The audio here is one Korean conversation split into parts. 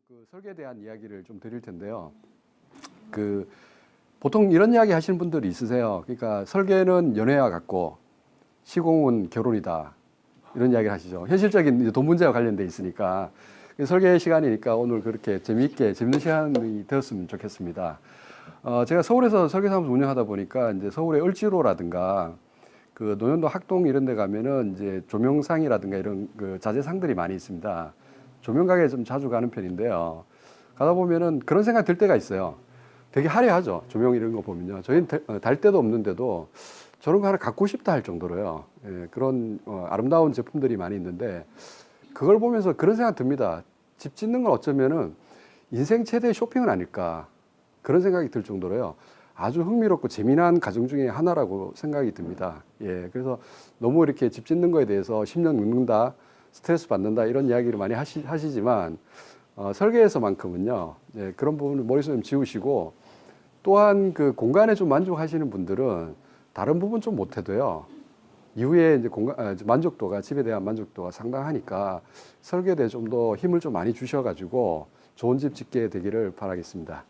그 설계에 대한 이야기를 좀 드릴 텐데요. 그 보통 이런 이야기 하시는 분들이 있으세요. 그러니까 설계는 연애와 같고 시공은 결혼이다. 이런 이야기를 하시죠. 현실적인 이제 돈 문제와 관련돼 있으니까 설계 시간이니까 오늘 그렇게 재미있게 재밌는 시간이 되었으면 좋겠습니다. 제가 서울에서 설계사무소 운영하다 보니까 이제 서울의 을지로라든가 그 노년도 학동 이런 데 가면은 이제 조명상이라든가 이런 그 자재상들이 많이 있습니다. 조명가게에 좀 자주 가는 편인데요. 가다 보면은 그런 생각 들 때가 있어요. 되게 화려하죠. 조명 이런 거 보면요. 저희는 달 데도 없는데도 저런 거 하나 갖고 싶다 할 정도로요. 예, 그런 아름다운 제품들이 많이 있는데 그걸 보면서 그런 생각 듭니다. 집 짓는 건 어쩌면은 인생 최대의 쇼핑은 아닐까. 그런 생각이 들 정도로요. 아주 흥미롭고 재미난 가정 중에 하나라고 생각이 듭니다. 예, 그래서 너무 이렇게 집 짓는 거에 대해서 10년 늙는다, 스트레스 받는다 이런 이야기를 많이 하시지만 설계에서만큼은요, 예, 그런 부분을 머릿속에 좀 지우시고 또한 그 공간에 좀 만족하시는 분들은 다른 부분 좀 못해도요. 이후에 이제 만족도가 집에 대한 만족도가 상당하니까 설계에 대해 좀 더 힘을 좀 많이 주셔가지고 좋은 집 짓게 되기를 바라겠습니다.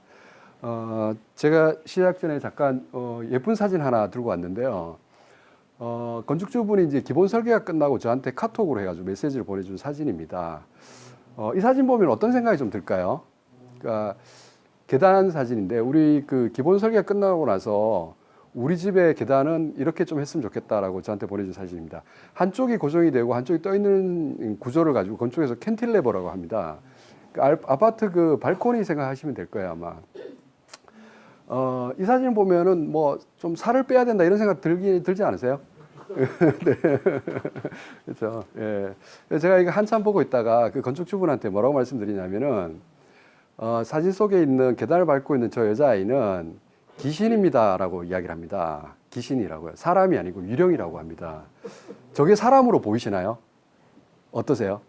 제가 시작 전에 잠깐 예쁜 사진 하나 들고 왔는데요. 건축주분이 이제 기본 설계가 끝나고 저한테 카톡으로 해가지고 메시지를 보내준 사진입니다. 이 사진 보면 어떤 생각이 좀 들까요? 그러니까 계단 사진인데 우리 그 기본 설계가 끝나고 나서 우리 집의 계단은 이렇게 좀 했으면 좋겠다라고 저한테 보내준 사진입니다. 한쪽이 고정이 되고 한쪽이 떠 있는 구조를 가지고 건축에서 캔틸레버라고 합니다. 그 아파트 그 발코니 생각하시면 될 거예요 아마. 이 사진 보면은 뭐 좀 살을 빼야 된다 이런 생각 들지 않으세요? 네. 그렇죠. 예. 제가 이거 한참 보고 있다가 그 건축주분한테 뭐라고 말씀드리냐면은 사진 속에 있는 계단을 밟고 있는 저 여자아이는 귀신입니다라고 이야기를 합니다. 귀신이라고요. 사람이 아니고 유령이라고 합니다. 저게 사람으로 보이시나요? 어떠세요?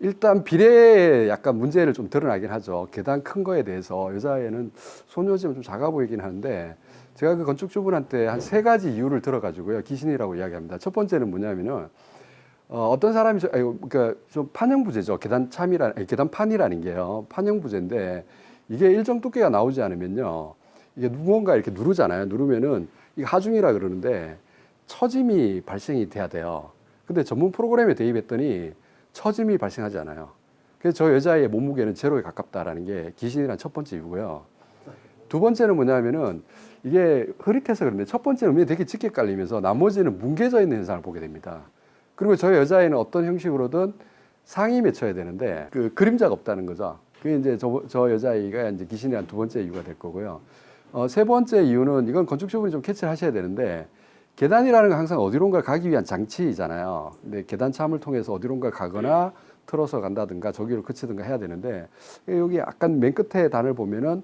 일단 비례에 약간 문제를 좀 드러나긴 하죠. 계단 큰 거에 대해서 여자애는 소녀지만 좀 작아 보이긴 하는데 제가 그 건축주분한테 한 3가지 이유를 들어가지고요. 귀신이라고 이야기합니다. 첫 번째는 뭐냐면은 어떤 사람이 그러니까 좀 판형부재죠. 계단판이라는 게요. 판형부재인데 이게 일정 두께가 나오지 않으면요. 이게 무언가 이렇게 누르잖아요. 누르면은 이게 하중이라 그러는데 처짐이 발생이 돼야 돼요. 근데 전문 프로그램에 대입했더니 처짐이 발생하지 않아요. 그래서 저 여자의 몸무게는 제로에 가깝다라는 게 귀신이란 첫 번째 이유고요. 두 번째는 뭐냐면은 이게 흐릿해서 그런데 첫 번째는 음이 되게 짙게 깔리면서 나머지는 뭉개져 있는 현상을 보게 됩니다. 그리고 저 여자애는 어떤 형식으로든 상이 맺혀야 되는데 그 그림자가 없다는 거죠. 그게 이제 저 여자아이가 이제 귀신이란 두 번째 이유가 될 거고요. 세 번째 이유는 이건 건축주분이 좀 캐치를 하셔야 되는데 계단이라는 건 항상 어디론가 가기 위한 장치이잖아요. 근데 계단참을 통해서 어디론가 가거나 틀어서 간다든가 저기로 그치든가 해야 되는데 여기 약간 맨 끝에 단을 보면은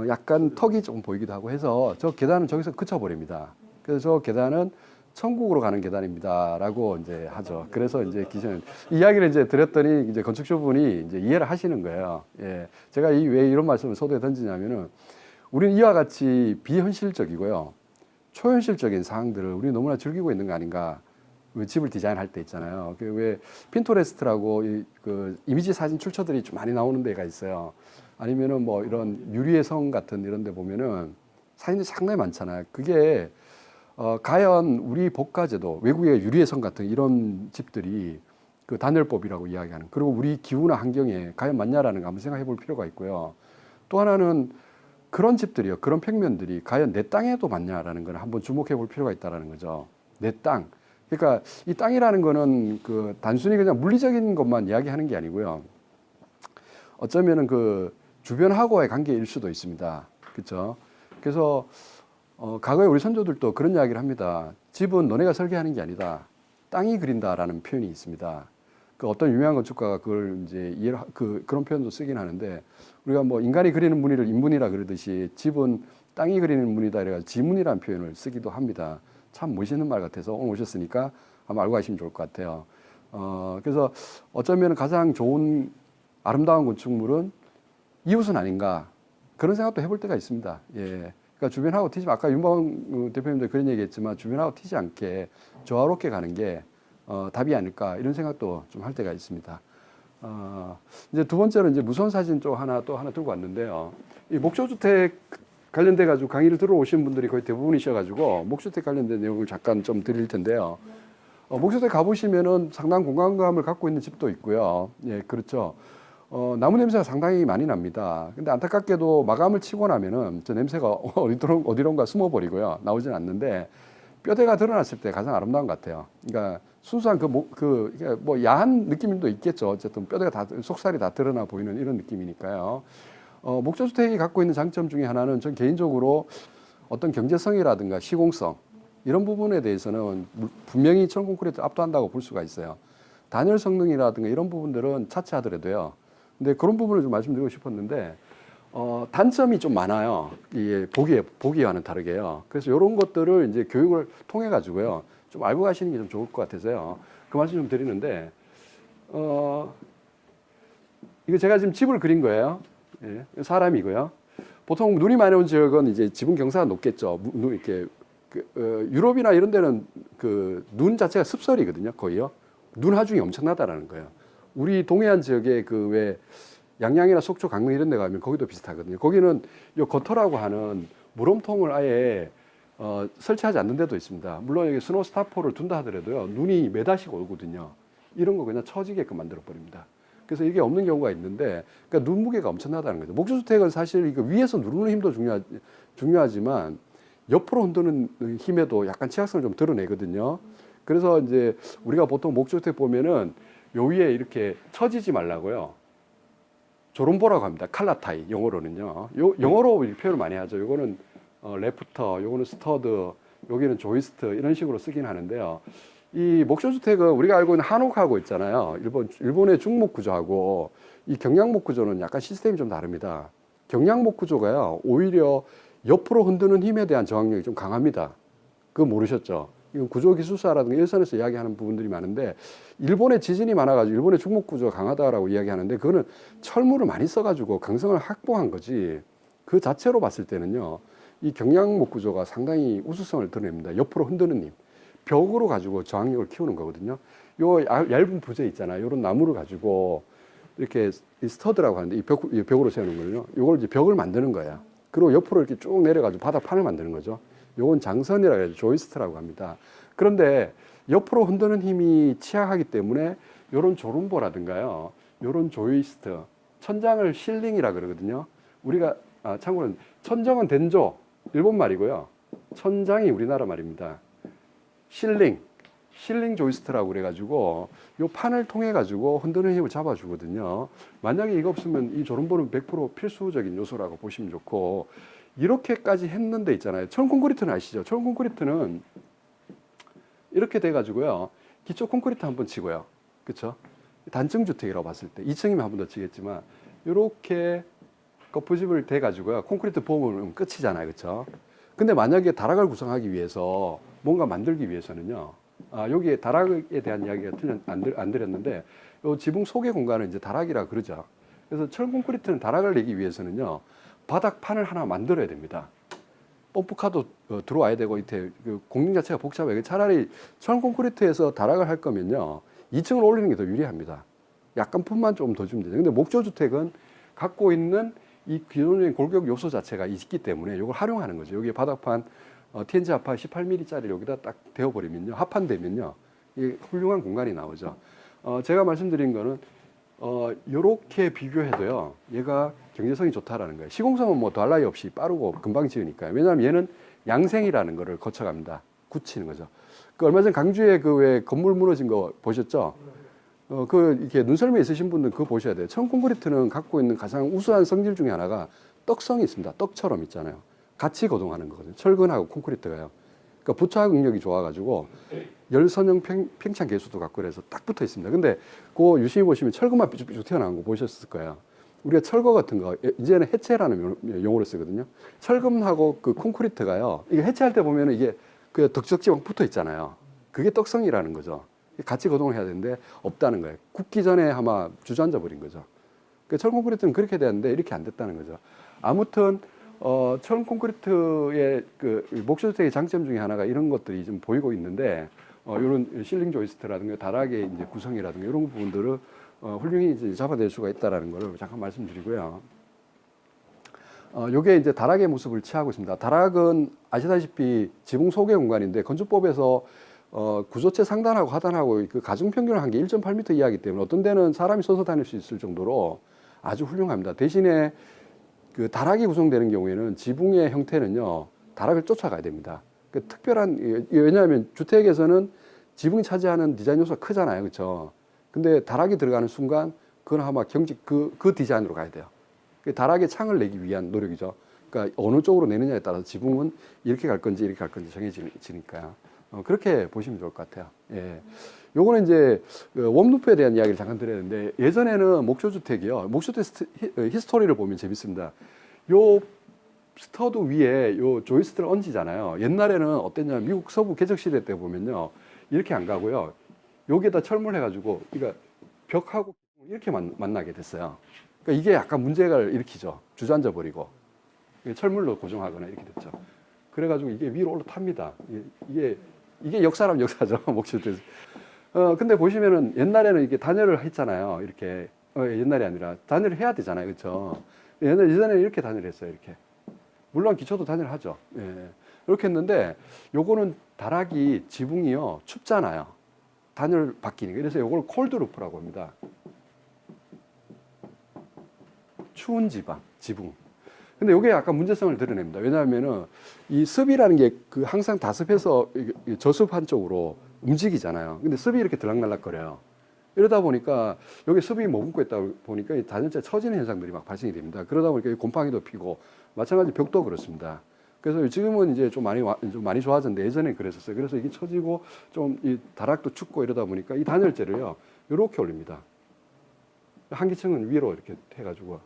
약간 턱이 좀 보이기도 하고 해서 저 계단은 저기서 그쳐버립니다. 그래서 저 계단은 천국으로 가는 계단입니다라고 이제 하죠. 그래서 이제 기존 이야기를 이제 드렸더니 이제 건축주분이 이제 이해를 하시는 거예요. 예. 제가 왜 이런 말씀을 서두에 던지냐면은 우리는 이와 같이 비현실적이고요. 초현실적인 사항들을 우리 너무나 즐기고 있는 거 아닌가. 집을 디자인할 때 있잖아요. 그 왜 핀터레스트라고 그 이미지 사진 출처들이 좀 많이 나오는 데가 있어요. 아니면은 뭐 이런 유리의 성 같은 이런 데 보면은 사진이 상당히 많잖아요. 그게 과연 우리 복가제도 외국의 유리의 성 같은 이런 집들이 그 단열법이라고 이야기하는 그리고 우리 기후나 환경에 과연 맞냐라는 거 한번 생각해 볼 필요가 있고요. 또 하나는 그런 집들이요. 그런 평면들이 과연 내 땅에도 맞냐라는 걸 한번 주목해 볼 필요가 있다라는 거죠. 내 땅. 그러니까 이 땅이라는 거는 그 단순히 그냥 물리적인 것만 이야기하는 게 아니고요. 어쩌면은 그 주변하고의 관계일 수도 있습니다. 그렇죠? 그래서 과거에 우리 선조들도 그런 이야기를 합니다. 집은 너네가 설계하는 게 아니다. 땅이 그린다라는 표현이 있습니다. 그 어떤 유명한 건축가가 그걸 이제 그런 표현도 쓰긴 하는데 우리가 뭐 인간이 그리는 무늬를 인문이라 그러듯이 집은 땅이 그리는 무늬다 이래가지고 지문이라는 표현을 쓰기도 합니다. 참 멋있는 말 같아서 오늘 오셨으니까 한번 알고 가시면 좋을 것 같아요. 그래서 어쩌면 가장 좋은 아름다운 건축물은 이웃은 아닌가 그런 생각도 해볼 때가 있습니다. 예. 그러니까 주변하고 튀지 아까 윤방 대표님도 그런 얘기했지만 주변하고 튀지 않게 조화롭게 가는 게 답이 아닐까 이런 생각도 좀 할 때가 있습니다. 이제 두 번째로 이제 무선 사진 쪽 또 하나 들고 왔는데요. 이 목조주택 관련돼 가지고 강의를 들어오신 분들이 거의 대부분이셔가지고 목조주택 관련된 내용을 잠깐 좀 드릴 텐데요. 목조주택 가보시면은 상당한 공간감을 갖고 있는 집도 있고요. 예, 그렇죠. 나무 냄새가 상당히 많이 납니다. 근데 안타깝게도 마감을 치고 나면은 저 냄새가 어디론가 숨어버리고요. 나오진 않는데 뼈대가 드러났을 때 가장 아름다운 것 같아요. 그러니까 순수한 뭐 야한 느낌도 있겠죠. 어쨌든 뼈대가 속살이 다 드러나 보이는 이런 느낌이니까요. 목조주택이 갖고 있는 장점 중에 하나는 전 개인적으로 어떤 경제성이라든가 시공성 이런 부분에 대해서는 분명히 철콘크리트 압도한다고 볼 수가 있어요. 단열 성능이라든가 이런 부분들은 차치하더라도요. 근데 그런 부분을 좀 말씀드리고 싶었는데 단점이 좀 많아요. 이게 보기와는 다르게요. 그래서 이런 것들을 이제 교육을 통해 가지고요. 좀 알고 가시는 게 좀 좋을 것 같아서요. 그 말씀 좀 드리는데 이거 제가 지금 집을 그린 거예요. 예, 사람이고요. 보통 눈이 많이 온 지역은 이제 지붕 경사가 높겠죠. 이렇게 유럽이나 이런 데는 그 눈 자체가 습설이거든요. 거의요. 눈 하중이 엄청나다라는 거예요. 우리 동해안 지역에 그 왜 양양이나 속초, 강릉 이런 데 가면 거기도 비슷하거든요. 거기는 요 거터라고 하는 물홈통을 아예 설치하지 않는 데도 있습니다. 물론 여기 스노우 스타포를 둔다 하더라도요. 눈이 매다시고 오거든요. 이런 거 그냥 처지게끔 만들어 버립니다. 그래서 이게 없는 경우가 있는데, 그러니까 눈 무게가 엄청나다는 거죠. 목조주택은 사실 이거 위에서 누르는 힘도 중요하지만 옆으로 흔드는 힘에도 약간 취약성을 좀 드러내거든요. 그래서 이제 우리가 보통 목조주택 보면은 요 위에 이렇게 처지지 말라고요. 조름보라고 합니다. 칼라타이 영어로는요. 영어로 표현을 많이 하죠. 요거는 레프터, 요거는 스터드, 여기는 조이스트 이런 식으로 쓰긴 하는데요. 이 목조주택은 우리가 알고 있는 한옥하고 있잖아요. 일본의 중목 구조하고 이 경량목 구조는 약간 시스템이 좀 다릅니다. 경량목 구조가요, 오히려 옆으로 흔드는 힘에 대한 저항력이 좀 강합니다. 그거 모르셨죠? 이건 구조기술사라든가 일선에서 이야기하는 부분들이 많은데, 일본의 지진이 많아가지고 일본의 중목 구조가 강하다라고 이야기하는데, 그거는 철물을 많이 써가지고 강성을 확보한 거지, 그 자체로 봤을 때는요, 이 경량목 구조가 상당히 우수성을 드러냅니다. 옆으로 흔드는 힘. 벽으로 가지고 저항력을 키우는 거거든요. 요 얇은 부재 있잖아요. 요런 나무를 가지고 이렇게 스터드라고 하는데 이 벽으로 세우는 거예요. 요걸 이제 벽을 만드는 거예요. 그리고 옆으로 이렇게 쭉 내려가지고 바닥판을 만드는 거죠. 요건 장선이라고 해서 조이스트라고 합니다. 그런데 옆으로 흔드는 힘이 취약하기 때문에 요런 조름보라든가요. 요런 조이스트, 천장을 실링이라 그러거든요. 우리가 참고로 천정은 된조, 일본 말이고요. 천장이 우리나라 말입니다. 실링 조이스트라고 그래가지고 요 판을 통해 가지고 흔드는 힘을 잡아주거든요. 만약에 이거 없으면 이 조름보는 100% 필수적인 요소라고 보시면 좋고, 이렇게까지 했는데 있잖아요. 철 콘크리트는 아시죠? 철 콘크리트는 이렇게 돼가지고요. 기초 콘크리트 한번 치고요. 그렇죠? 단층 주택이라고 봤을 때 2층이면 한 번 더 치겠지만 이렇게 거푸집을 대가지고요. 콘크리트 보면 끝이잖아요. 그렇죠? 근데 만약에 다락을 구성하기 위해서 뭔가 만들기 위해서는요. 여기에 다락에 대한 이야기가 안 드렸는데, 요 지붕 속의 공간을 이제 다락이라 그러죠. 그래서 철 콘크리트는 다락을 내기 위해서는요. 바닥판을 하나 만들어야 됩니다. 펌프카도 들어와야 되고, 이때 그 공정 자체가 복잡해요. 차라리 철 콘크리트에서 다락을 할 거면요. 2층을 올리는 게 더 유리합니다. 약간 품만 좀 더 주면 되죠. 근데 목조주택은 갖고 있는 이 기존적인 골격 요소 자체가 있기 때문에 이걸 활용하는 거죠. 여기에 바닥판 TNG 합판 18mm짜리 여기다 딱 대어버리면요. 합판되면요. 이 훌륭한 공간이 나오죠. 제가 말씀드린 거는 요렇게 비교해도요. 얘가 경제성이 좋다라는 거예요. 시공성은 뭐 더할 나위 없이 빠르고 금방 지으니까요. 왜냐하면 얘는 양생이라는 거를 거쳐갑니다. 굳히는 거죠. 그 얼마 전 강주에 그 왜 건물 무너진 거 보셨죠? 이렇게 눈썰미 있으신 분들 그거 보셔야 돼요. 천 콘크리트는 갖고 있는 가장 우수한 성질 중에 하나가 떡성이 있습니다. 떡처럼 있잖아요. 같이 거동하는 거거든요. 철근하고 콘크리트가요. 그러니까 부착 능력이 좋아가지고 열선형 팽창 계수도 갖고 그래서 딱 붙어 있습니다. 근데 그 유심히 보시면 철근만 삐죽삐죽 튀어나온 거 보셨을 거예요. 우리가 철거 같은 거 이제는 해체라는 용어를 쓰거든요. 철근하고 그 콘크리트가요. 이게 해체할 때 보면은 이게 그 덕적지방 붙어 있잖아요. 그게 떡성이라는 거죠. 같이 거동을 해야 되는데 없다는 거예요. 굳기 전에 아마 주저앉아 버린 거죠. 철 콘크리트는 그렇게 되는데 이렇게 안 됐다는 거죠. 아무튼 철 콘크리트의 그 목조주택의 장점 중에 하나가 이런 것들이 좀 보이고 있는데, 이런 실링 조이스트라든가 다락의 이제 구성이라든가 이런 부분들을 훌륭히 이제 잡아낼 수가 있다라는 걸 잠깐 말씀드리고요. 요게 이제 다락의 모습을 취하고 있습니다. 다락은 아시다시피 지붕 소개 공간인데 건축법에서 구조체 상단하고 하단하고 그 가중 평균을 한 게 1.8m 이하이기 때문에 어떤 데는 사람이 서서 다닐 수 있을 정도로 아주 훌륭합니다. 대신에 그 다락이 구성되는 경우에는 지붕의 형태는요, 다락을 쫓아가야 됩니다. 그 특별한, 왜냐하면 주택에서는 지붕이 차지하는 디자인 요소가 크잖아요. 그렇죠? 근데 다락이 들어가는 순간 그건 아마 경직 그 디자인으로 가야 돼요. 다락에 창을 내기 위한 노력이죠. 그러니까 어느 쪽으로 내느냐에 따라서 지붕은 이렇게 갈 건지 이렇게 갈 건지 정해지니까요. 그렇게 보시면 좋을 것 같아요. 예. 요거는 이제 웜루프에 대한 이야기를 잠깐 드려야 되는데, 예전에는 목조주택이요. 목조주택 히스토리를 보면 재밌습니다. 요 스터드 위에 요 조이스트를 얹히잖아요. 옛날에는 어땠냐면 미국 서부 개척 시대 때 보면요. 이렇게 안 가고요. 여기에다 철물 해가지고, 그러니까 벽하고 이렇게 만나게 됐어요. 그러니까 이게 약간 문제를 일으키죠. 주저앉아 버리고. 철물로 고정하거나 이렇게 됐죠. 그래가지고 이게 위로 올라탑니다. 이게 역사라면 역사죠. 목조주택. 근데 보시면은 옛날에는 이게 단열을 했잖아요. 이렇게. 옛날이 아니라 단열을 해야 되잖아요. 그렇죠? 예전에는 이렇게 단열을 했어요. 이렇게. 물론 기초도 단열을 하죠. 예. 이렇게 했는데 요거는 다락이 지붕이요. 춥잖아요. 단열 바뀌니까. 그래서 요걸 콜드 루프라고 합니다. 추운 지붕. 근데 요게 약간 문제성을 드러냅니다. 왜냐하면은 이 습이라는 게 그 항상 다습해서 저습한 쪽으로 움직이잖아요. 근데 습이 이렇게 들락날락거려요. 이러다 보니까 여기 습이 머금고 있다 보니까 이 단열재 처지는 현상들이 막 발생이 됩니다. 그러다 보니까 곰팡이도 피고 마찬가지 벽도 그렇습니다. 그래서 지금은 이제 좀 많이 좋아졌는데 예전에 그랬었어요. 그래서 이게 처지고 좀 이 다락도 춥고 이러다 보니까 이 단열재를요 이렇게 올립니다. 한 기층은 위로 이렇게 해가지고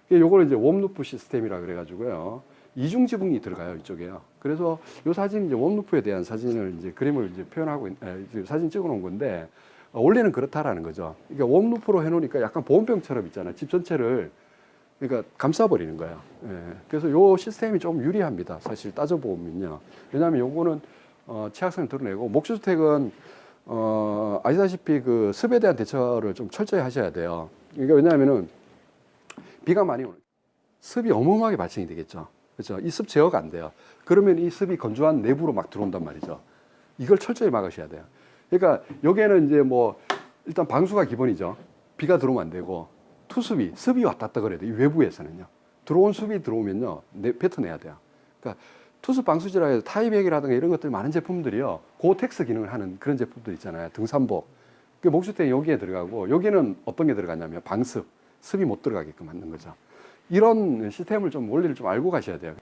요걸 이제 웜루프 시스템이라 그래가지고요. 이중 지붕이 들어가요, 이쪽에요. 그래서 요 사진 이제 웜루프에 대한 사진을 이제 그림을 이제 표현하고, 사진 찍어 놓은 건데, 원래는 그렇다라는 거죠. 그러니까 웜루프로 해놓으니까 약간 보온병처럼 있잖아요. 집 전체를, 그러니까 감싸버리는 거예요. 예. 그래서 요 시스템이 좀 유리합니다. 사실 따져보면요. 왜냐하면 요거는, 취약성을 드러내고, 목조주택은, 아시다시피 그 습에 대한 대처를 좀 철저히 하셔야 돼요. 그러니까 왜냐하면은, 비가 많이 오는 습이 어마어마하게 발생이 되겠죠. 그렇죠? 이 습 제어가 안 돼요. 그러면 이 습이 건조한 내부로 막 들어온단 말이죠. 이걸 철저히 막으셔야 돼요. 그러니까 여기에는 이제 뭐 일단 방수가 기본이죠. 비가 들어오면 안 되고 투습이 습이 왔다 갔다 그래야 돼요. 이 외부에서는요. 들어온 습이 들어오면요. 뱉어내야 돼요. 그러니까 투습 방수지라 해서 타이백이라든가 이런 것들 많은 제품들이요. 고텍스 기능을 하는 그런 제품들 있잖아요. 등산복. 그 목주택 여기에 들어가고 여기는 어떤 게 들어가냐면 방습. 습이 못 들어가게끔 만든 거죠. 이런 시스템을 좀 원리를 좀 알고 가셔야 돼요.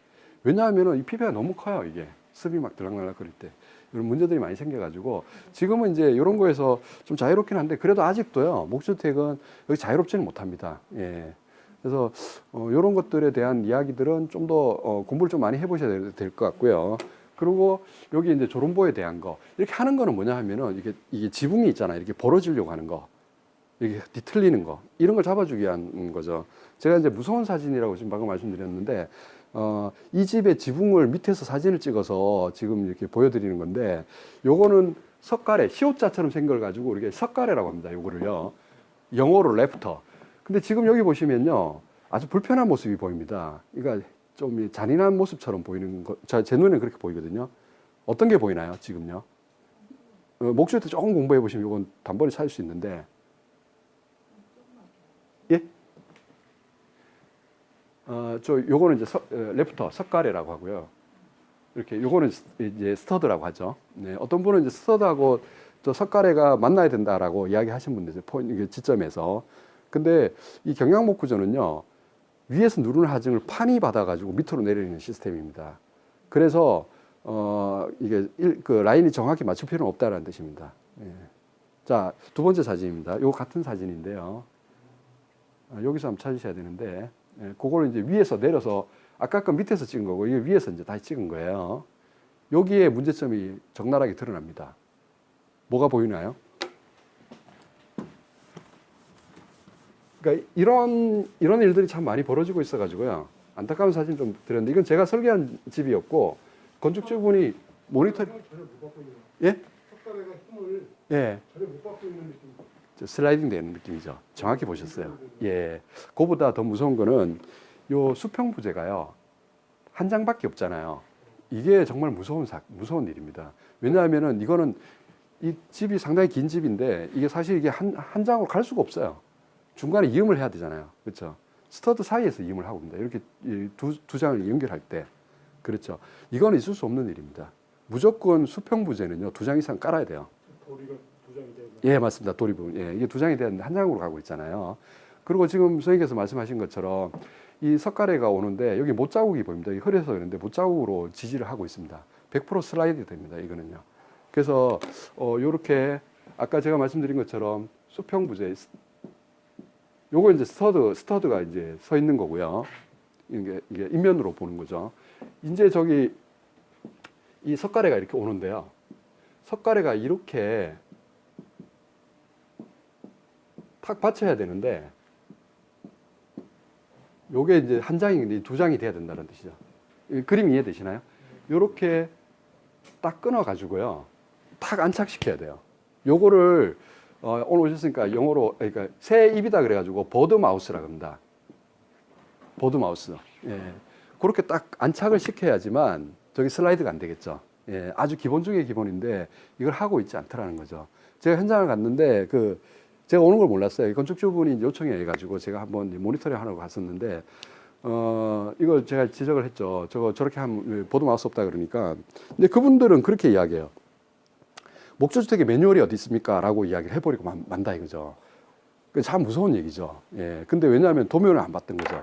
왜냐하면 이 PP가 너무 커요. 이게 습이 막 들락날락거릴 때 이런 문제들이 많이 생겨가지고 지금은 이제 이런 거에서 좀 자유롭긴 한데 그래도 아직도요 목주택은 여기 자유롭지는 못합니다. 예. 그래서 이런 것들에 대한 이야기들은 좀 더 공부를 좀 많이 해보셔야 될 것 같고요. 그리고 여기 이제 조론보에 대한 거 이렇게 하는 거는 뭐냐 하면은 이게 지붕이 있잖아요. 이렇게 벌어지려고 하는 거. 이게 뒤틀리는 거 이런 걸 잡아주기 위한 거죠. 제가 이제 무서운 사진이라고 지금 방금 말씀드렸는데 이 집의 지붕을 밑에서 사진을 찍어서 지금 이렇게 보여드리는 건데 요거는 석가래 시옷자처럼 생걸 가지고 우리가 석가래라고 합니다. 요거를요 영어로 래프터. 근데 지금 여기 보시면요 아주 불편한 모습이 보입니다. 그러니까 좀 잔인한 모습처럼 보이는 거 제 눈에는 그렇게 보이거든요. 어떤 게 보이나요 지금요? 목소리 때 조금 공부해 보시면 이건 단번에 찾을 수 있는데. 예? 요거는 이제 레프터, 석가래라고 하고요. 이렇게, 요거는 이제 스터드라고 하죠. 네, 어떤 분은 이제 스터드하고 저 석가래가 만나야 된다라고 이야기 하신 분들, 포인트, 지점에서. 근데 이 경량목 구조는요, 위에서 누르는 하중을 판이 받아가지고 밑으로 내리는 시스템입니다. 그래서, 이게 그 라인이 정확히 맞출 필요는 없다라는 뜻입니다. 예. 자, 두 번째 사진입니다. 요 같은 사진인데요. 여기서 한번 찾으셔야 되는데, 예, 그걸 이제 위에서 내려서, 아까 건 밑에서 찍은 거고, 이게 위에서 이제 다시 찍은 거예요. 여기에 문제점이 적나라하게 드러납니다. 뭐가 보이나요? 그러니까 이런 일들이 참 많이 벌어지고 있어가지고요. 안타까운 사진 좀 드렸는데, 이건 제가 설계한 집이었고, 건축주분이 모니터, 예? 석가래가 힘을 예. 전혀 못 받고 있는 느낌. 슬라이딩 되는 느낌이죠. 정확히 보셨어요. 예. 그보다 더 무서운 거는 요 수평 부재가요. 한 장밖에 없잖아요. 이게 정말 무서운 일입니다. 왜냐하면은 이거는 이 집이 상당히 긴 집인데 이게 사실 이게 한 장으로 갈 수가 없어요. 중간에 이음을 해야 되잖아요. 그렇죠? 스터드 사이에서 이음을 하고 있습니다. 이렇게 두 장을 연결할 때. 그렇죠. 이거는 있을 수 없는 일입니다. 무조건 수평 부재는요, 두 장 이상 깔아야 돼요. 도리가 두 장이 되는. 예, 맞습니다. 도리 부분. 예, 이게 두 장이 되는데 한 장으로 가고 있잖아요. 그리고 지금 선생님께서 말씀하신 것처럼 이 석가래가 오는데 여기 못자국이 보입니다. 이 흐려서 그런데 못자국으로 지지를 하고 있습니다. 100% 슬라이드 됩니다. 이거는요. 그래서 요렇게 아까 제가 말씀드린 것처럼 수평 부재 요거 이제 스터드가 이제 서 있는 거고요. 이게 인면으로 보는 거죠. 이제 저기 이 석가래가 이렇게 오는데요. 석가래가 이렇게 탁 받쳐야 되는데 요게 이제 한 장이 두 장이 돼야 된다는 뜻이죠. 그림 이해되시나요? 요렇게 딱 끊어 가지고요. 탁 안착시켜야 돼요. 요거를 오늘 오셨으니까 영어로 그러니까 새 입이다 그래 가지고 버드 마우스라고 합니다. 버드 마우스. 예. 그렇게 딱 안착을 시켜야지만 저기 슬라이드가 안 되겠죠. 예. 아주 기본 중의 기본인데 이걸 하고 있지 않더라는 거죠. 제가 현장을 갔는데 제가 오는 걸 몰랐어요. 건축주분이 요청해 가지고 제가 한번 모니터링 하러 갔었는데 이걸 제가 지적을 했죠. 저렇게 하면 보도 마우스 없다 그러니까. 근데 그분들은 그렇게 이야기해요. 목조주택의 매뉴얼이 어디 있습니까? 라고 이야기를 해버리고 만다 이거죠. 참 무서운 얘기죠. 예. 근데 왜냐하면 도면을 안 봤던 거죠.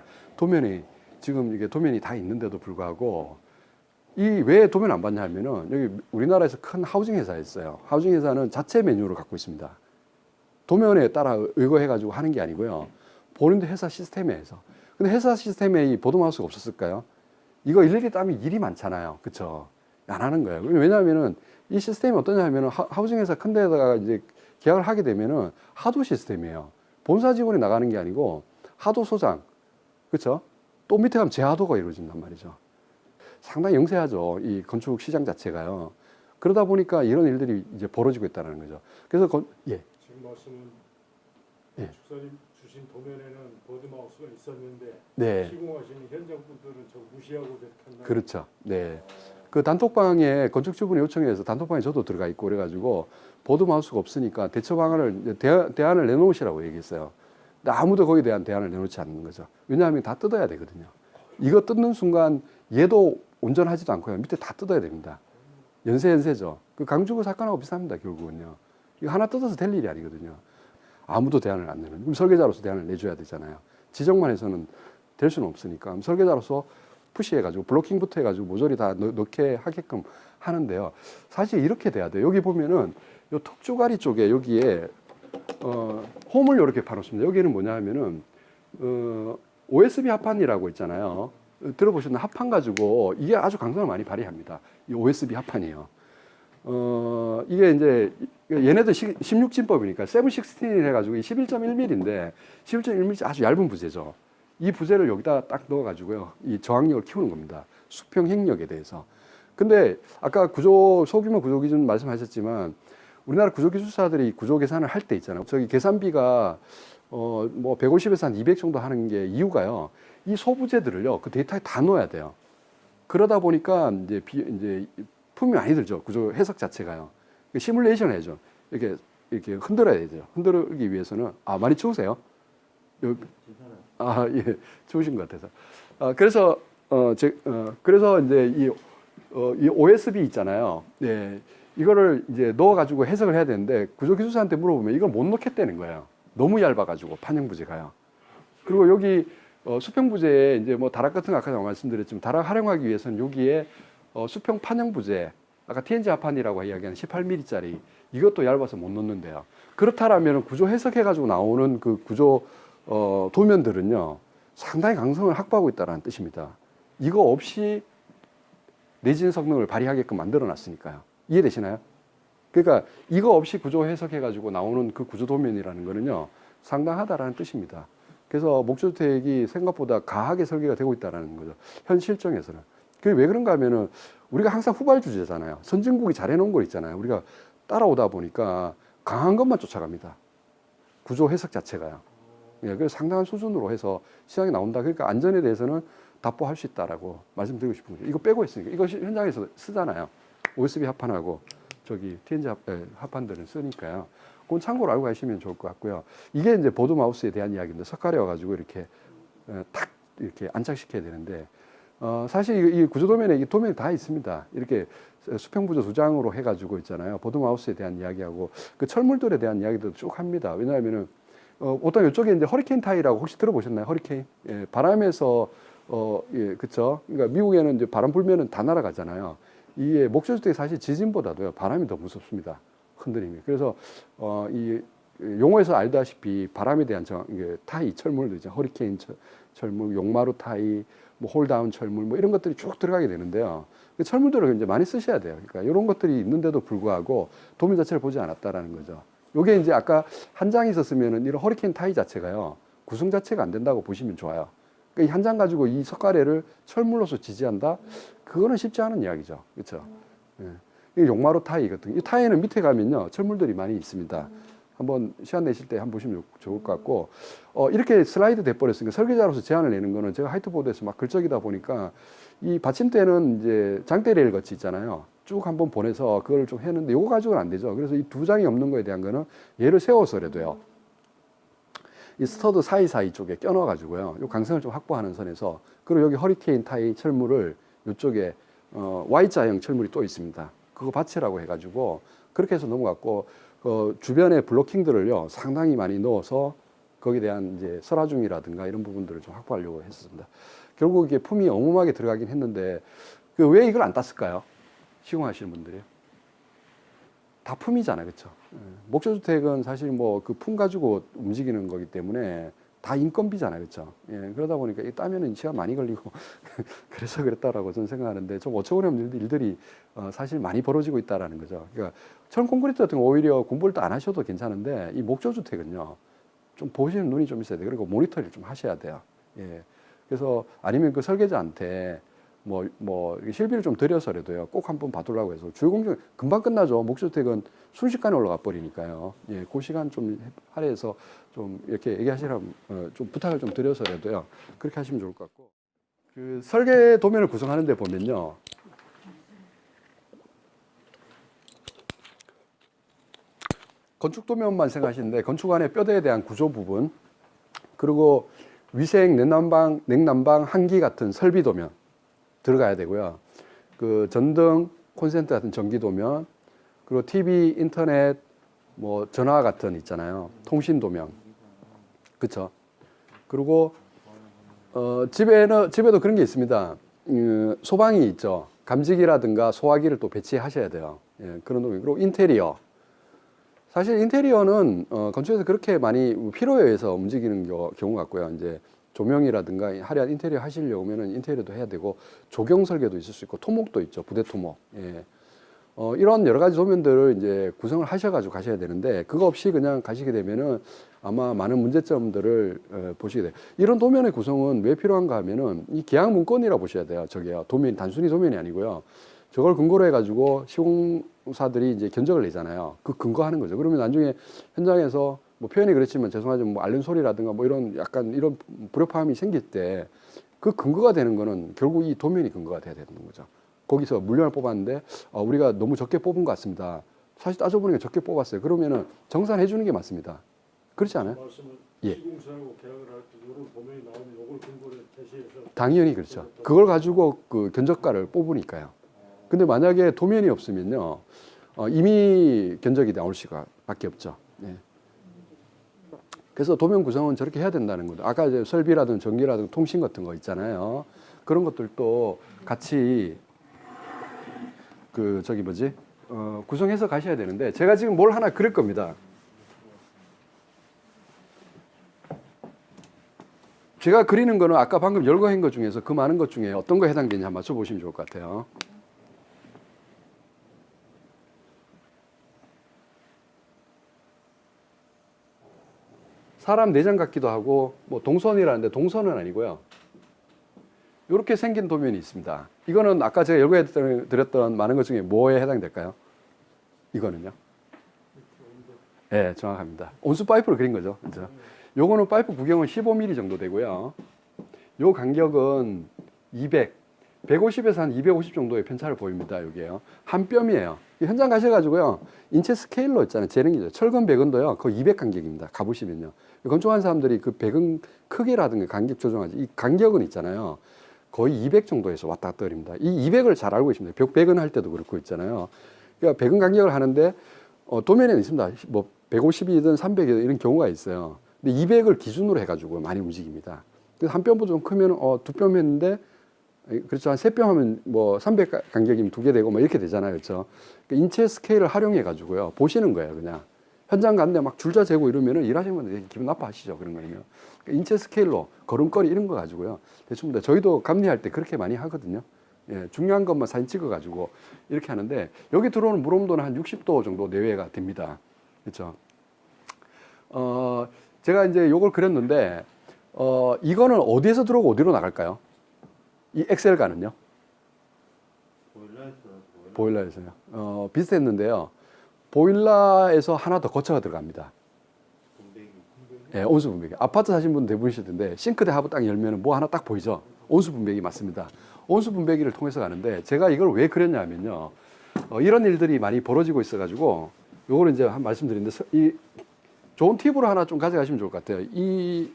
지금 이게 도면이 다 있는데도 불구하고 왜 도면을 안 봤냐 하면은 여기 우리나라에서 큰 하우징 회사가 있어요. 하우징 회사는 자체 매뉴얼을 갖고 있습니다. 도면에 따라 의거해가지고 하는 게 아니고요. 본인도 회사 시스템에서. 근데 회사 시스템에 이 보도 마우스가 없었을까요? 이거 일일이 따면 일이 많잖아요. 그쵸? 안 하는 거예요. 왜냐하면은 이 시스템이 어떠냐 하면은 하우징 회사 큰 데다가 이제 계약을 하게 되면은 하도 시스템이에요. 본사 직원이 나가는 게 아니고 하도 소장. 그쵸? 또 밑에 가면 재하도가 이루어진단 말이죠. 상당히 영세하죠. 이 건축 시장 자체가요. 그러다 보니까 이런 일들이 이제 벌어지고 있다는 거죠. 그래서 예. 지금 말씀은 예. 축사님 주신 도면에는 버드 마우스가 있었는데 네. 시공하시는 현장 분들은 저 무시하고 그렇게 한다. 그렇죠. 네. 그 단톡방에 건축주분이 요청해서 단톡방에 저도 들어가 있고 그래가지고 보드 마우스가 없으니까 대처 방안을 대안을 내놓으시라고 얘기했어요. 근데 아무도 거기에 대한 대안을 내놓지 않는 거죠. 왜냐하면 다 뜯어야 되거든요. 이거 뜯는 순간 얘도 온전하지도 않고요. 밑에 다 뜯어야 됩니다. 연세죠. 그 강주구 사건하고 비슷합니다. 결국은요. 이거 하나 뜯어서 될 일이 아니거든요. 아무도 대안을 안 내는. 그럼 설계자로서 대안을 내줘야 되잖아요. 지적만 해서는 될 수는 없으니까. 그럼 설계자로서 푸시해가지고 블로킹부터 해가지고 모조리 다 넣게 하게끔 하는데요. 사실 이렇게 돼야 돼요. 여기 보면은 요 턱주가리 쪽에 여기에 홈을 이렇게 파놓습니다. 여기는 뭐냐 하면은 OSB 합판이라고 있잖아요. 들어보셨나? 합판 가지고 이게 아주 강성을 많이 발휘합니다. 이 OSB 합판이요. 이게 이제 얘네들 16진법이니까 716 해가지고 11.1mm인데 11.1mm 아주 얇은 부재죠. 이 부재를 여기다 딱 넣어가지고요. 이 저항력을 키우는 겁니다. 수평 행력에 대해서. 근데 아까 소규모 구조 기준 말씀하셨지만 우리나라 구조기술사들이 구조 계산을 할 때 있잖아요. 저기 계산비가 뭐 150에서 한 200 정도 하는 게 이유가요. 이 소부재들을요, 그 데이터에 다 넣어야 돼요. 그러다 보니까 이제 품이 많이 들죠. 구조 해석 자체가요. 시뮬레이션을 해야죠. 이렇게 흔들어야 되죠. 흔들기 위해서는 많이 추우세요? 예, 추우신 것 같아서. 그래서 이제 이 OSB 있잖아요. 예, 이거를 이제 넣어가지고 해석을 해야 되는데 구조기술사한테 물어보면 이걸 못 넣겠다는 거예요. 너무 얇아가지고 판형 부재가요. 그리고 여기 수평 부재에 이제 뭐 다락 같은 거 아까 말씀드렸지만 다락 활용하기 위해서는 여기에 수평 판형 부재 아까 TNG 합판이라고 이야기하는 18mm짜리 이것도 얇아서 못 넣는데요. 그렇다라면 구조 해석해가지고 나오는 그 구조 도면들은요 상당히 강성을 확보하고 있다는 뜻입니다. 이거 없이 내진 성능을 발휘하게끔 만들어 놨으니까요. 이해되시나요? 그러니까 이거 없이 구조 해석해가지고 나오는 그 구조 도면이라는 거는요 상당하다라는 뜻입니다. 그래서 목조주택이 생각보다 가하게 설계가 되고 있다는 거죠. 현 실정에서는. 그게 왜 그런가 하면은 우리가 항상 후발주제잖아요. 선진국이 잘해놓은 거 있잖아요. 우리가 따라오다 보니까 강한 것만 쫓아갑니다. 구조 해석 자체가요. 예, 그래서 상당한 수준으로 해서 시장에 나온다. 그러니까 안전에 대해서는 답보할 수 있다라고 말씀드리고 싶은 거죠. 이거 빼고 있으니까. 이거 현장에서 쓰잖아요. USB 합판하고 저기 TNG 합판들은 쓰니까요. 그건 참고로 알고 가시면 좋을 것 같고요. 이게 이제 보드 마우스에 대한 이야기인데 석가래 와가지고 이렇게 탁 이렇게 안착시켜야 되는데 사실 이 구조 도면에 이 도면이 다 있습니다. 이렇게 수평 구조 두 장으로 해가지고 있잖아요. 보드 마우스에 대한 이야기하고 그 철물들에 대한 이야기도 쭉 합니다. 왜냐하면은 보통 이쪽에 이제 허리케인 타이라고 혹시 들어보셨나요? 허리케인 예, 바람에서 예, 그쵸. 그러니까 미국에는 이제 바람 불면은 다 날아가잖아요. 이게 목조주택이 사실 지진보다도요 바람이 더 무섭습니다. 흔들림이. 그래서 이 용어에서 알다시피 바람에 대한 이게 타이 철물도 있죠. 허리케인 철물, 용마루 타이, 뭐 홀다운 철물, 뭐 이런 것들이 쭉 들어가게 되는데요. 그 철물들을 이제 많이 쓰셔야 돼요. 그러니까 이런 것들이 있는데도 불구하고 도면 자체를 보지 않았다라는 거죠. 요게 이제 아까 한 장이 있었으면은 이런 허리케인 타이 자체가요 구성 자체가 안 된다고 보시면 좋아요. 그러니까 이 한 장 가지고 이 석가래를 철물로서 지지한다? 그거는 쉽지 않은 이야기죠. 그렇죠? 예. 이 용마루 타이 같은 이 타이는 밑에 가면요 철물들이 많이 있습니다. 한번 시간 내실 때 한번 보시면 좋을 것 같고 이렇게 슬라이드 돼버렸으니까 설계자로서 제안을 내는 거는 제가 화이트보드에서 막 글적이다 보니까 이 받침대는 이제 장대 레일 같이 있잖아요. 쭉 한번 보내서 그걸 좀 했는데 요거 가지고는 안 되죠. 그래서 이 두 장이 없는 거에 대한 거는 얘를 세워서라도요. 이 스터드 사이사이 쪽에 껴넣어 가지고요. 요 강성을 좀 확보하는 선에서 그리고 여기 허리케인 타이 철물을 이쪽에 Y자형 철물이 또 있습니다. 그거 받치라고 해가지고 그렇게 해서 넘어갔고 주변에 블로킹들을요 상당히 많이 넣어서 거기에 대한 이제 설화중이라든가 이런 부분들을 좀 확보하려고 했습니다. 결국 이게 품이 어마어마하게 들어가긴 했는데 왜 이걸 안 땄을까요? 시공하시는 분들이 다 품이잖아요, 그렇죠? 목조주택은 사실 뭐 그 품 가지고 움직이는 거기 때문에 다 인건비잖아요, 그렇죠? 예, 그러다 보니까 이 따면은 시간 많이 걸리고 그래서 그랬다라고 저는 생각하는데 좀 어처구니없는 일들이 사실 많이 벌어지고 있다라는 거죠. 그러니까 철 콘크리트 같은 거 오히려 공부를 또 안 하셔도 괜찮은데 이 목조주택은요 좀 보시는 눈이 좀 있어야 돼요. 그리고 모니터를 좀 하셔야 돼요. 예, 그래서 아니면 그 설계자한테 뭐 실비를 좀 들여서라도요 꼭 한번 봐두려고 해서 주요 공정 금방 끝나죠. 목조주택은 순식간에 올라가 버리니까요. 예, 그 시간 좀 할애해서 좀 이렇게 얘기하시라고 좀 부탁을 좀 드려서라도요 그렇게 하시면 좋을 것 같고 그 설계 도면을 구성하는데 보면요 건축 도면만 생각하시는데 건축 안의 뼈대에 대한 구조 부분 그리고 위생 냉난방 한기 같은 설비 도면 들어가야 되고요. 그 전등, 콘센트 같은 전기 도면, 그리고 TV, 인터넷, 뭐 전화 같은 있잖아요. 통신 도면, 그렇죠. 그리고 집에도 그런 게 있습니다. 소방이 있죠. 감지기라든가 소화기를 또 배치하셔야 돼요. 예, 그런 도면. 그리고 인테리어. 사실 인테리어는 건축에서 그렇게 많이 필요에 의해서 움직이는 경우 같고요. 이제 조명이라든가 화려한 인테리어 하시려면은 인테리어도 해야 되고 조경 설계도 있을 수 있고 토목도 있죠. 부대 토목. 예. 이런 여러 가지 도면들을 이제 구성을 하셔가지고 가셔야 되는데 그거 없이 그냥 가시게 되면은 아마 많은 문제점들을 보시게 돼요. 이런 도면의 구성은 왜 필요한가 하면은 이 계약 문건이라 보셔야 돼요. 저게요. 단순히 도면이 아니고요. 저걸 근거로 해가지고 시공사들이 이제 견적을 내잖아요. 그 근거하는 거죠. 그러면 나중에 현장에서 뭐 표현이 그렇지만 죄송하지만 뭐 앓는 소리라든가 뭐 이런 약간 이런 불협화음이 생길 때 그 근거가 되는 거는 결국 이 도면이 근거가 돼야 되는 거죠. 거기서 물량을 뽑았는데 우리가 너무 적게 뽑은 것 같습니다. 사실 따져보니까 적게 뽑았어요. 그러면은 정산해 주는 게 맞습니다. 그렇지 않아요? 말씀은 예. 시공사하고 계약을 할 때 이런 도면이 나오면 이걸 근거로 제시해서 당연히 그렇죠. 그걸 가지고 그 견적가를 뽑으니까요. 근데 만약에 도면이 없으면요, 이미 견적이 나올 수밖에 없죠. 네. 그래서 도면 구성은 저렇게 해야 된다는 거죠. 아까 이제 설비라든 전기라든 통신 같은 거 있잖아요. 그런 것들도 같이 구성해서 가셔야 되는데 제가 지금 뭘 하나 그릴 겁니다. 제가 그리는 거는 아까 방금 열거한 것 중에서 그 많은 것 중에 어떤 거에 해당되는지 한번 맞춰보시면 좋을 것 같아요. 사람 내장 같기도 하고 뭐 동선이라는데 동선은 아니고요. 이렇게 생긴 도면이 있습니다. 이거는 아까 제가 열거해 드렸던 많은 것 중에 뭐에 해당될까요? 이거는요. 예, 정확합니다. 온수 파이프로 그린 거죠. 그죠? 요거는 파이프 구경은 15mm 정도 되고요. 요 간격은 200, 150에서 한 250 정도의 편차를 보입니다. 여기에요. 한 뼘이에요. 현장 가셔가지고요. 인체 스케일로 있잖아요. 재능이죠. 철근 배근도요. 거의 200 간격입니다. 가보시면요. 건축하는 사람들이 그 배근 크기라든가 간격 조정하지. 이 간격은 있잖아요. 거의 200 정도에서 왔다 갔다 거립니다. 이 200을 잘 알고 있습니다. 벽 배근 할 때도 그렇고 있잖아요. 그러니까 배근 간격을 하는데 도면에는 있습니다. 뭐 150이든 300이든 이런 경우가 있어요. 근데 200을 기준으로 해가지고 많이 움직입니다. 그래서 한 뼘보다 좀 크면 두 뼘 했는데 그렇죠. 한 세 뼘 하면 뭐 300 간격이면 두 개 되고 뭐 이렇게 되잖아요. 그렇죠. 그러니까 인체 스케일을 활용해 가지고요. 보시는 거예요. 그냥 현장 갔는데 막 줄자 재고 이러면은 일하시는 분들 기분 나빠하시죠. 그런 거면 그러니까 인체 스케일로 걸음걸이 이런 거 가지고요. 대충 저희도 감리할 때 그렇게 많이 하거든요. 예, 중요한 것만 사진 찍어 가지고 이렇게 하는데 여기 들어오는 물 온도는 한 60도 정도 내외가 됩니다. 그렇죠. 제가 이제 요걸 그렸는데 이거는 어디에서 들어오고 어디로 나갈까요? 이 엑셀가는요? 보일러에서요. 비슷했는데요. 보일러에서 하나 더 거쳐가 들어갑니다. 예, 온수 분배기. 아파트 사신 분 대부분이실 텐데 싱크대 하부 딱 열면은 뭐 하나 딱 보이죠? 온수 분배기 맞습니다. 온수 분배기를 통해서 가는데 제가 이걸 왜 그렸냐면요. 이런 일들이 많이 벌어지고 있어가지고 요거를 이제 한 말씀드리는데 이 좋은 팁으로 하나 좀 가져가시면 좋을 것 같아요. 이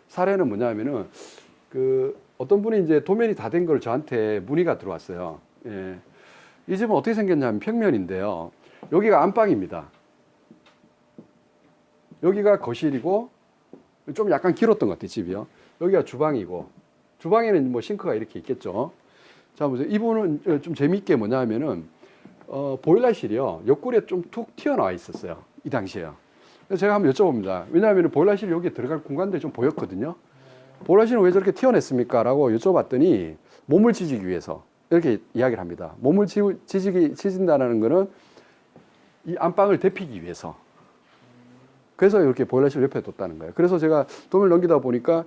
사례는 뭐냐면은 어떤 분이 이제 도면이 다 된 걸 저한테 문의가 들어왔어요. 예. 이 집은 어떻게 생겼냐면 평면인데요. 여기가 안방입니다. 여기가 거실이고 좀 약간 길었던 것 같아요, 집이요. 여기가 주방이고 주방에는 뭐 싱크가 이렇게 있겠죠. 자, 보세요. 이분은 좀 재미있게 뭐냐면은 보일러실이요. 옆구리에 좀 툭 튀어나와 있었어요. 이 당시에요. 그래서 제가 한번 여쭤봅니다. 왜냐하면 보일러실이 여기에 들어갈 공간들이 좀 보였거든요. 보일러실은 왜 저렇게 튀어냈습니까? 라고 여쭤봤더니 몸을 지지기 위해서 이렇게 이야기를 합니다. 몸을 지진다는 거는 이 안방을 데피기 위해서. 그래서 이렇게 보일러실 옆에 뒀다는 거예요. 그래서 제가 도면을 넘기다 보니까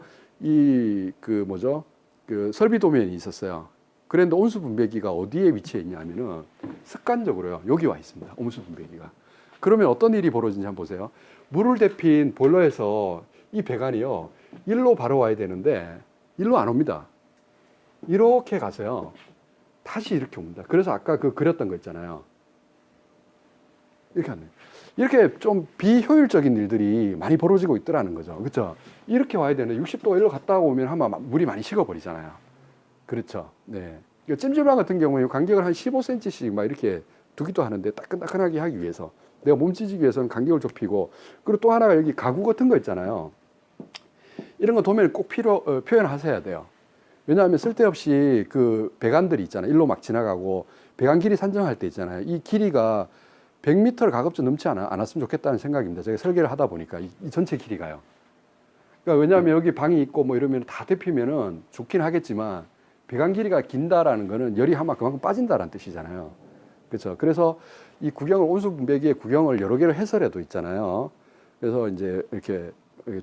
설비 도면이 있었어요. 그런데 온수 분배기가 어디에 위치해 있냐면은 습관적으로요. 여기 와 있습니다. 온수 분배기가. 그러면 어떤 일이 벌어지는지 한번 보세요. 물을 데핀 보일러에서 이 배관이요. 일로 바로 와야 되는데 일로 안 옵니다. 이렇게 가서요. 다시 이렇게 옵니다. 그래서 아까 그렸던 거 있잖아요. 이렇게 하네. 이렇게 좀 비효율적인 일들이 많이 벌어지고 있더라는 거죠. 그렇죠? 이렇게 와야 되는데 60도 일로 갔다 오면 아마 물이 많이 식어버리잖아요. 그렇죠. 네. 찜질방 같은 경우에 간격을 한 15cm씩 막 이렇게 두기도 하는데 따끈따끈하게 하기 위해서 내가 몸치지기 위해서는 간격을 좁히고 그리고 또 하나가 여기 가구 같은 거 있잖아요. 이런 거 도면을 꼭 표현하셔야 돼요. 왜냐하면 쓸데없이 그 배관들이 있잖아요. 일로 막 지나가고 배관 길이 산정할 때 있잖아요. 이 길이가 100m를 가급적 넘지 않았으면 좋겠다는 생각입니다. 제가 설계를 하다 보니까 이 전체 길이가요. 그러니까 왜냐하면 여기 방이 있고 뭐 이러면 다 데피면은 좋긴 하겠지만 배관 길이가 긴다라는 거는 열이 하면 그만큼 빠진다라는 뜻이잖아요. 그렇죠. 그래서 이 구경을 온수 분배기의 구경을 여러 개를 해설해도 있잖아요. 그래서 이제 이렇게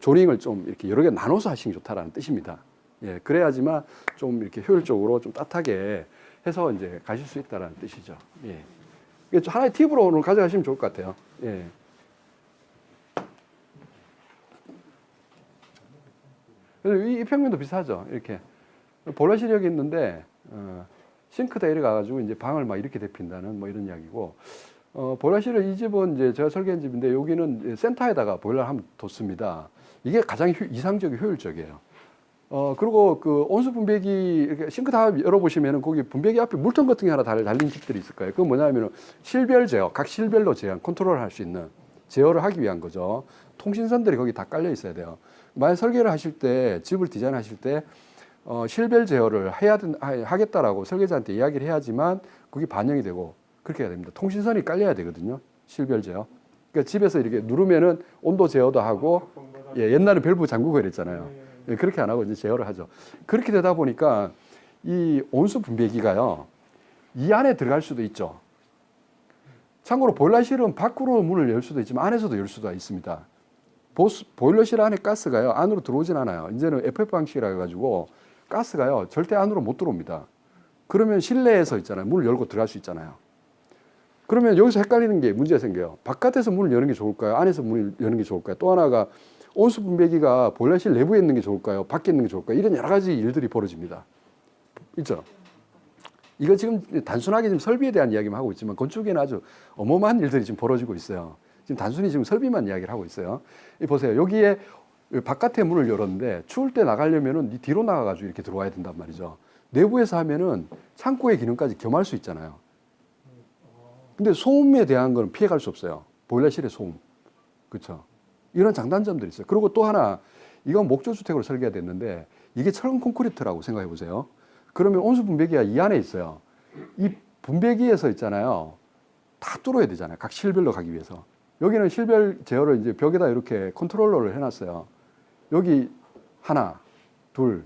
조링을 좀 이렇게 여러 개 나눠서 하시는 게 좋다라는 뜻입니다. 예, 그래야지만 좀 이렇게 효율적으로 좀 따뜻하게 해서 이제 가실 수 있다라는 뜻이죠. 예. 이게 하나의 팁으로 오늘 가져가시면 좋을 것 같아요. 예. 그래서 이 평면도 비슷하죠. 이렇게 보일러실이 여기 있는데 싱크대 이래 가가지고 이제 방을 막 이렇게 데핀다는 뭐 이런 이야기고 보일러실을 이 집은 이제 제가 설계한 집인데 여기는 센터에다가 보일러를 한번 뒀습니다. 이게 가장 이상적이고 효율적이에요. 그리고 그 온수 분배기 이렇게 싱크 다 열어보시면은 거기 분배기 앞에 물통 같은 게 하나 달린 집들이 있을 거예요. 그건 뭐냐면은 실별 제어, 각 실별로 제한, 컨트롤 할 수 있는 제어를 하기 위한 거죠. 통신선들이 거기 다 깔려 있어야 돼요. 만약 설계를 하실 때, 집을 디자인하실 때, 실별 제어를 하겠다라고 설계자한테 이야기를 해야지만 그게 반영이 되고 그렇게 해야 됩니다. 통신선이 깔려야 되거든요. 실별 제어. 그러니까 집에서 이렇게 누르면은 온도 제어도 하고, 예, 옛날에 밸브 잠그고 그랬잖아요. 예, 그렇게 안 하고 이제 제어를 하죠. 그렇게 되다 보니까 이 온수 분배기가요, 이 안에 들어갈 수도 있죠. 참고로 보일러실은 밖으로 문을 열 수도 있지만 안에서도 열 수도 있습니다. 보일러실 안에 가스가요, 안으로 들어오진 않아요. 이제는 FF 방식이라 해가지고 가스가요, 절대 안으로 못 들어옵니다. 그러면 실내에서 있잖아요. 문을 열고 들어갈 수 있잖아요. 그러면 여기서 헷갈리는 게 문제가 생겨요. 바깥에서 문을 여는 게 좋을까요? 안에서 문을 여는 게 좋을까요? 또 하나가 온수 분배기가 보일러실 내부에 있는 게 좋을까요? 밖에 있는 게 좋을까요? 이런 여러 가지 일들이 벌어집니다. 있죠? 이거 지금 단순하게 지금 설비에 대한 이야기만 하고 있지만 건축에는 아주 어마어마한 일들이 지금 벌어지고 있어요. 지금 단순히 지금 설비만 이야기를 하고 있어요. 이 보세요. 여기에 바깥에 문을 열었는데 추울 때 나가려면은 이 뒤로 나가가지고 이렇게 들어와야 된단 말이죠. 내부에서 하면은 창고의 기능까지 겸할 수 있잖아요. 근데 소음에 대한 건 피해갈 수 없어요. 보일러실의 소음. 그렇죠? 이런 장단점들이 있어요. 그리고 또 하나, 이건 목조주택으로 설계가 됐는데 이게 철근 콘크리트라고 생각해 보세요. 그러면 온수 분배기가 이 안에 있어요. 이 분배기에서 있잖아요. 다 뚫어야 되잖아요. 각 실별로 가기 위해서. 여기는 실별 제어를 이제 벽에다 이렇게 컨트롤러를 해놨어요. 여기 하나, 둘,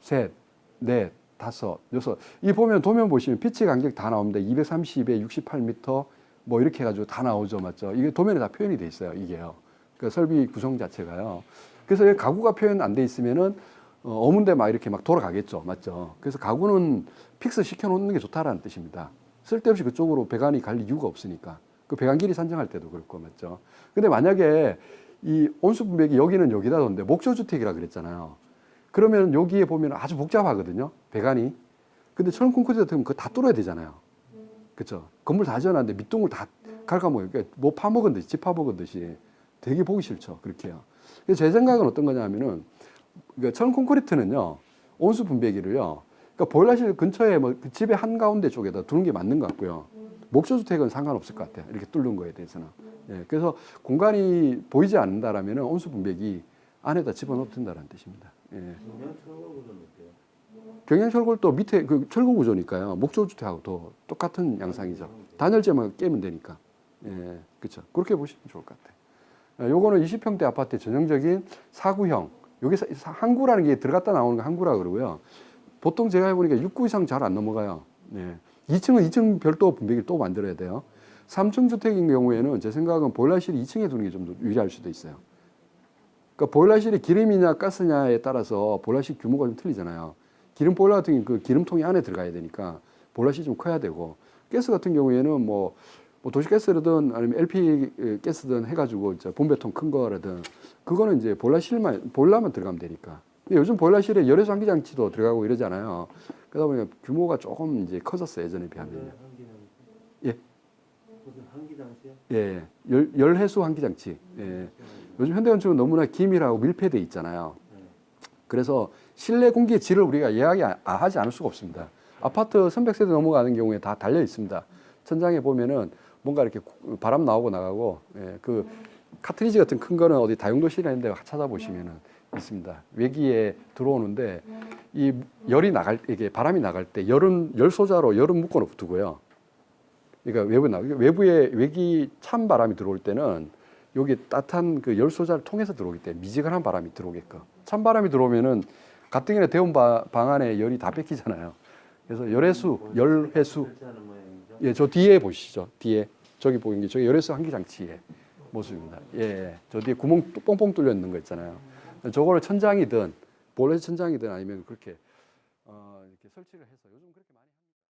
셋, 넷, 다섯, 여섯. 이 보면 도면 보시면 피치 간격 다 나옵니다. 230에 68m 뭐 이렇게 해가지고 다 나오죠, 맞죠? 이게 도면에 다 표현이 돼 있어요, 이게요. 그 설비 구성 자체가요. 그래서 여기 가구가 표현 안 돼 있으면은 어문대 막 이렇게 막 돌아가겠죠, 맞죠? 그래서 가구는 픽스 시켜놓는 게 좋다라는 뜻입니다. 쓸데없이 그쪽으로 배관이 갈 이유가 없으니까. 그 배관 길이 산정할 때도 그렇고, 맞죠? 근데 만약에 이 온수 분배기 여기는 여기다 뒀는데 목조주택이라 그랬잖아요. 그러면 여기에 보면 아주 복잡하거든요, 배관이. 근데 철근 콘크리트 같으면 그거 다 뚫어야 되잖아요. 그렇죠? 건물 다 지어놨는데 밑둥을 다 갉아먹어요. 그러니까 뭐 파먹은 듯이, 집 파먹은 듯이 되게 보기 싫죠, 그렇게요. 그래서 제 생각은 어떤 거냐면은 그러니까 철근 콘크리트는요, 온수 분배기를요, 그러니까 보일러실 근처에 뭐 그 집의 한가운데 쪽에다 두는 게 맞는 것 같고요. 목조주택은 상관없을 것 같아요. 이렇게 뚫는 거에 대해서는. 예, 그래서 공간이 보이지 않는다라면 온수 분배기 안에다 집어넣는다는 뜻입니다. 예. 경량철골도 밑에 그 철근 구조니까요. 목조주택하고 또 똑같은 양상이죠. 단열재만 깨면 되니까. 예, 그렇죠. 그렇게 보시면 좋을 것 같아요. 요거는 20평대 아파트의 전형적인 사구형. 여기서 항구라는 게 들어갔다 나오는 거 항구라 그러고요. 보통 제가 해보니까 6구 이상 잘 안 넘어가요. 예. 2층은 2층 별도 분배기를 또 만들어야 돼요. 3층 주택인 경우에는 제 생각은 보일러실이 2층에 두는 게 좀 더 유리할 수도 있어요. 그러니까 보일러실이 기름이냐 가스냐에 따라서 보일러실 규모가 좀 틀리잖아요. 기름 보일러 같은 경우는 그 기름통이 안에 들어가야 되니까 보일러실이 좀 커야 되고, 가스 같은 경우에는 뭐 도시가스든 아니면 LP 가스든 해가지고 이제 분배통 큰 거라든 그거는 이제 보일러만 들어가면 되니까. 근데 요즘 보일러실에 열외수 환기 장치도 들어가고 이러잖아요. 그러다 보니까 규모가 조금 이제 커졌어요, 예전에 비하면. 예. 무슨 환기 장치요? 예, 열해수 환기 장치. 예. 요즘 현대건축은 너무나 기밀하고 밀폐돼 있잖아요. 그래서 실내 공기의 질을 우리가 이야기하지 않을 수가 없습니다. 아파트 300세대 넘어가는 경우에 다 달려 있습니다. 천장에 보면은 뭔가 이렇게 바람 나오고 나가고, 예, 그 카트리지 같은 큰 거는 어디 다용도실이나 이런 데 찾아보시면은 있습니다. 외기에 들어오는데 이 이게 바람이 나갈 때 열 소자로 열은 묶어 두고요. 그러니까 외부에 외기 찬 바람이 들어올 때는 여기 따뜻한 그 열 소자를 통해서 들어오기 때문에 미지근한 바람이 들어오게끔. 찬 바람이 들어오면은 가뜩이나 데운 방 안에 열이 다 뺏기잖아요. 그래서 열회수. 예, 저 뒤에 보시죠. 뒤에 저기 보이는 게 저기 열회수 환기 장치의 모습입니다. 예, 저 뒤에 구멍 뻥뻥 뚫려 있는 거 있잖아요. 저거를 천장이든 보일러 천장이든 아니면 그렇게 이렇게 설치를 해서 요즘 그렇게 많이